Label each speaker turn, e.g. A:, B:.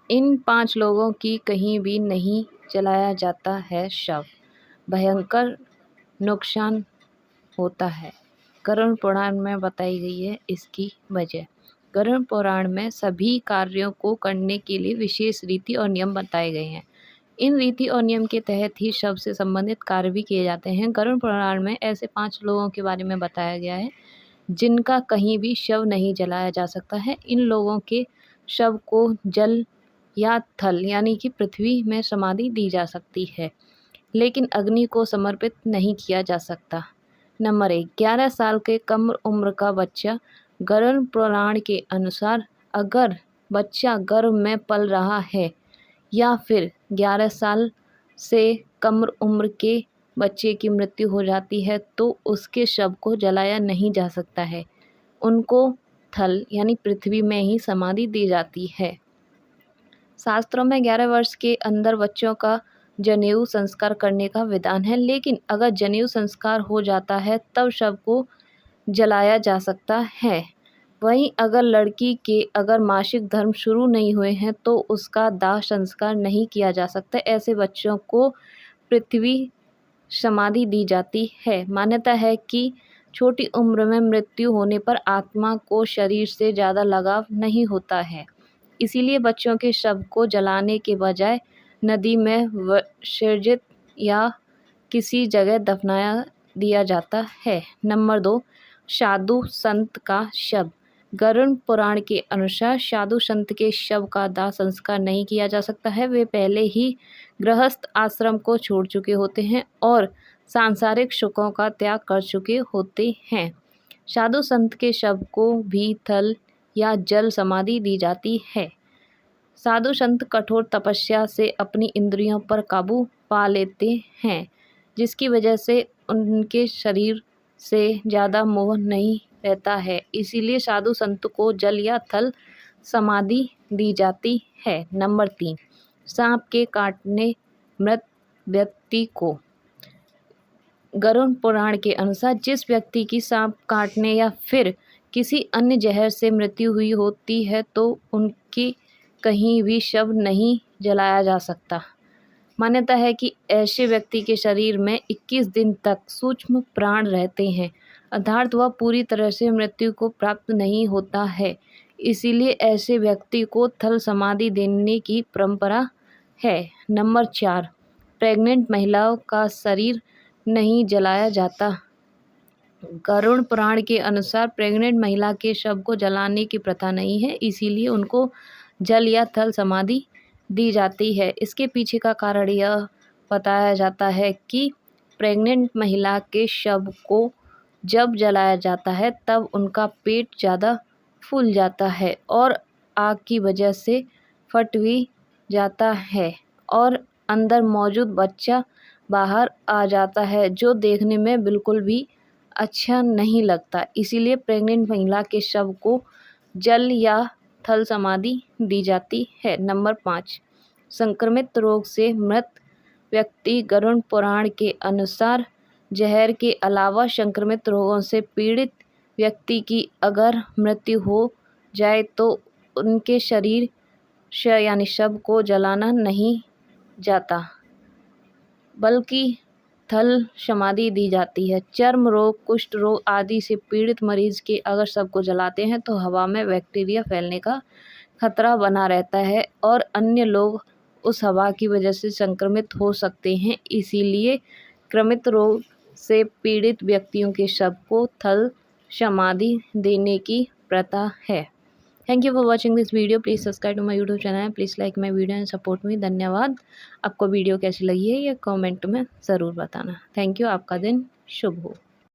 A: इन 5 लोगों की कहीं भी नहीं जलाया जाता है शव। भयंकर नुकसान होता है। गरुड़ पुराण में बताई गई है इसकी वजह। गरुड़ पुराण में सभी कार्यों को करने के लिए विशेष रीति और नियम बताए गए हैं। इन रीति और नियम के तहत ही शव से संबंधित कार्य भी किए जाते हैं। गरुड़ पुराण में ऐसे 5 लोगों के बारे में बताया गया है जिनका कहीं भी शव नहीं जलाया जा सकता है। इन लोगों के शव को जल या थल यानी कि पृथ्वी में समाधि दी जा सकती है, लेकिन अग्नि को समर्पित नहीं किया जा सकता। नंबर 1, 11 साल के कम उम्र का बच्चा। गरुड़ पुराण के अनुसार अगर बच्चा गर्भ में पल रहा है या फिर 11 साल से कम उम्र के बच्चे की मृत्यु हो जाती है तो उसके शव को जलाया नहीं जा सकता है। उनको थल यानी पृथ्वी में ही समाधि दी जाती है। शास्त्रों में 11 वर्ष के अंदर बच्चों का जनेऊ संस्कार करने का विधान है, लेकिन अगर जनेऊ संस्कार हो जाता है तब शव को जलाया जा सकता है। वहीं अगर लड़की के अगर मासिक धर्म शुरू नहीं हुए हैं तो उसका दाह संस्कार नहीं किया जा सकता। ऐसे बच्चों को पृथ्वी समाधि दी जाती है। मान्यता है कि छोटी उम्र में मृत्यु होने पर आत्मा को शरीर से ज़्यादा लगाव नहीं होता है, इसीलिए बच्चों के शव को जलाने के बजाय नदी में विसर्जित या किसी जगह दफनाया दिया जाता है। नंबर 2, साधु संत का शव। गरुड़ पुराण के अनुसार साधु संत के शव का दाह संस्कार नहीं किया जा सकता है। वे पहले ही गृहस्थ आश्रम को छोड़ चुके होते हैं और सांसारिक सुखों का त्याग कर चुके होते हैं। साधु संत के शव को भी थल या जल समाधि दी जाती है। साधु संत कठोर तपस्या से अपनी इंद्रियों पर काबू पा लेते हैं, जिसकी वजह से उनके शरीर से ज़्यादा मोह नहीं रहता है, इसीलिए साधु संत को जल या थल समाधि दी जाती है। नंबर 3, सांप के काटने मृत व्यक्ति को। गरुड़ पुराण के अनुसार जिस व्यक्ति की सांप काटने या फिर किसी अन्य जहर से मृत्यु हुई होती है तो उनकी कहीं भी शव नहीं जलाया जा सकता। मान्यता है कि ऐसे व्यक्ति के शरीर में 21 दिन तक सूक्ष्म प्राण रहते हैं, अर्थात वह पूरी तरह से मृत्यु को प्राप्त नहीं होता है, इसीलिए ऐसे व्यक्ति को थल समाधि देने की परंपरा है। नंबर 4, प्रेग्नेंट महिलाओं का शरीर नहीं जलाया जाता। गरुड़ पुराण के अनुसार प्रेग्नेंट महिला के शव को जलाने की प्रथा नहीं है, इसीलिए उनको जल या थल समाधि दी जाती है। इसके पीछे का कारण यह बताया जाता है कि प्रेग्नेंट महिला के शव को जब जलाया जाता है तब उनका पेट ज़्यादा फूल जाता है और आग की वजह से फट भी जाता है और अंदर मौजूद बच्चा बाहर आ जाता है, जो देखने में बिल्कुल भी अच्छा नहीं लगता। इसीलिए प्रेग्नेंट महिला के शव को जल या थल समाधि दी जाती है। नंबर 5, संक्रमित रोग से मृत व्यक्ति। गरुड़ पुराण के अनुसार जहर के अलावा संक्रमित रोगों से पीड़ित व्यक्ति की अगर मृत्यु हो जाए तो उनके शरीर यानी शव को जलाना नहीं जाता, बल्कि थल समाधि दी जाती है। चर्म रोग, कुष्ठ रोग आदि से पीड़ित मरीज के अगर शव को जलाते हैं तो हवा में बैक्टीरिया फैलने का खतरा बना रहता है और अन्य लोग उस हवा की वजह से संक्रमित हो सकते हैं, इसीलिए संक्रमित रोग से पीड़ित व्यक्तियों के शव को थल समाधि देने की प्रथा है। Thank you for watching this video. Please subscribe to my YouTube channel. Please like my video and support me. धन्यवाद। आपको वीडियो कैसी लगी है ये कमेंट में ज़रूर बताना। Thank you. आपका दिन शुभ हो।